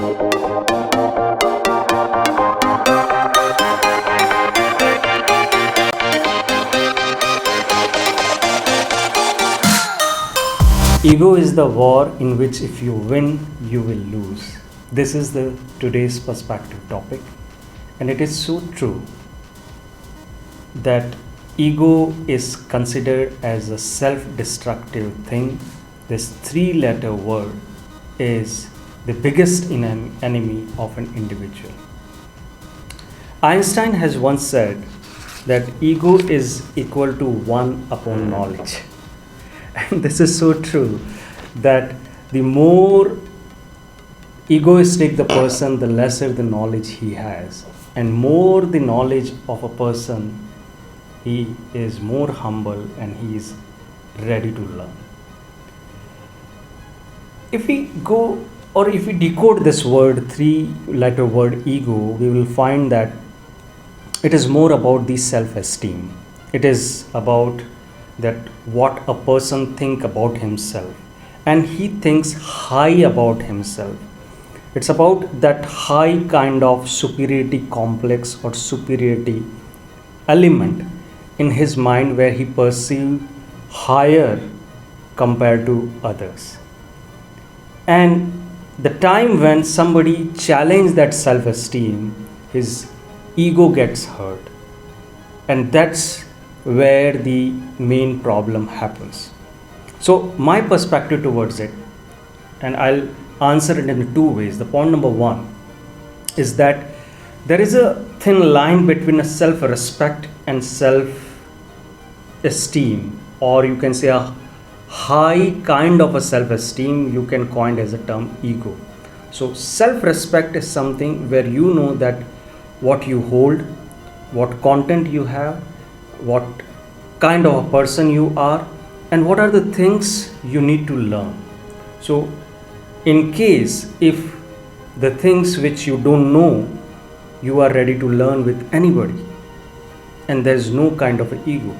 Ego is the war in which if you win, you will lose. This is the today's perspective topic, and it is so true that ego is considered as a self-destructive thing. This three-letter word is the biggest enemy of an individual. Einstein has once said that ego is equal to 1 upon knowledge. And this is so true that the more egoistic the person, the lesser the knowledge he has. And more the knowledge of a person, he is more humble and he is ready to learn. If we decode this word, three-letter word ego, we will find that it is more about the self-esteem. It is about that what a person think about himself, and he thinks high about himself. It's about that high kind of superiority complex or superiority element in his mind where he perceives higher compared to others. And the time when somebody challenges that self-esteem, his ego gets hurt, and that's where the main problem happens. So my perspective towards it, and I'll answer it in 2 ways. The point number 1 is that there is a thin line between a self-respect and self-esteem, or you can say a high kind of a self-esteem. You can coin as a term ego. So self-respect is something where you know that what you hold, what content you have, what kind of a person you are, and what are the things you need to learn. So in case if the things which you don't know, you are ready to learn with anybody, and there's no kind of an ego.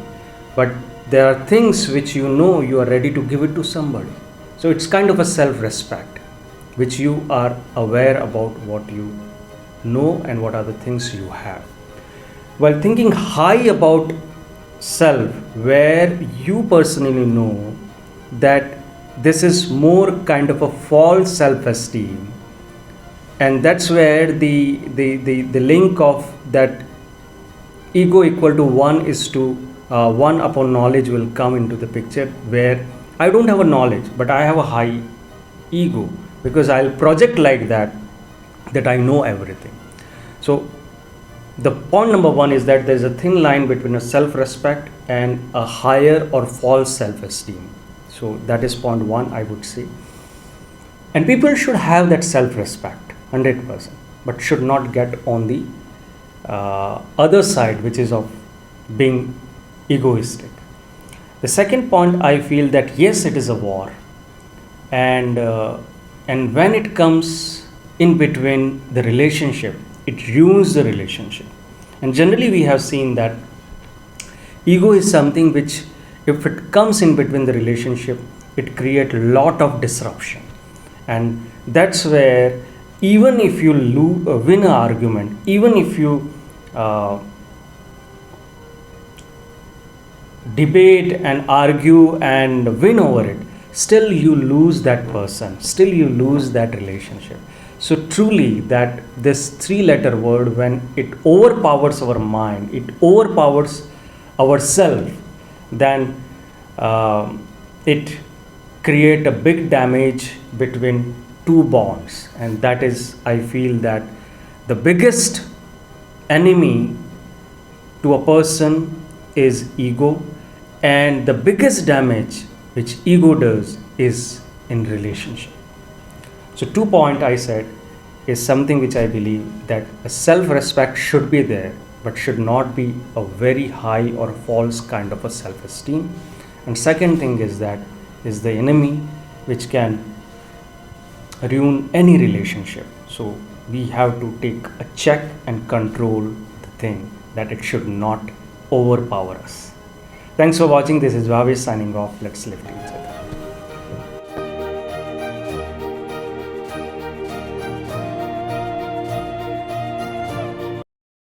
But there are things which you know, you are ready to give it to somebody. So it's kind of a self-respect, which you are aware about what you know and what are the things you have. While thinking high about self, where you personally know that this is more kind of a false self-esteem, and that's where the link of that ego equal to 1 is to 1 upon knowledge will come into the picture, where I don't have a knowledge but I have a high ego because I'll project like that I know everything. So the point number 1 is that there's a thin line between a self-respect and a higher or false self-esteem. So that is point 1, I would say. And people should have that self-respect 100%, but should not get on the other side, which is of being egoistic. The second point, I feel that yes, it is a war, and when it comes in between the relationship, it ruins the relationship. And generally we have seen that ego is something which, if it comes in between the relationship, it creates a lot of disruption. And that's where even if you win an argument, even if you debate and argue and win over it, still you lose that person, still you lose that relationship. So truly that this three-letter word, when it overpowers our mind, it overpowers ourself, then it create a big damage between two bonds. And that is, I feel that the biggest enemy to a person is ego, and the biggest damage which ego does is in relationship. So 2 point I said is something which I believe that a self-respect should be there, but should not be a very high or false kind of a self-esteem. And second thing is that is the enemy which can ruin any relationship. So we have to take a check and control the thing, that it should not overpower us. Thanks for watching. This is Rafael signing off. Let's lift each other.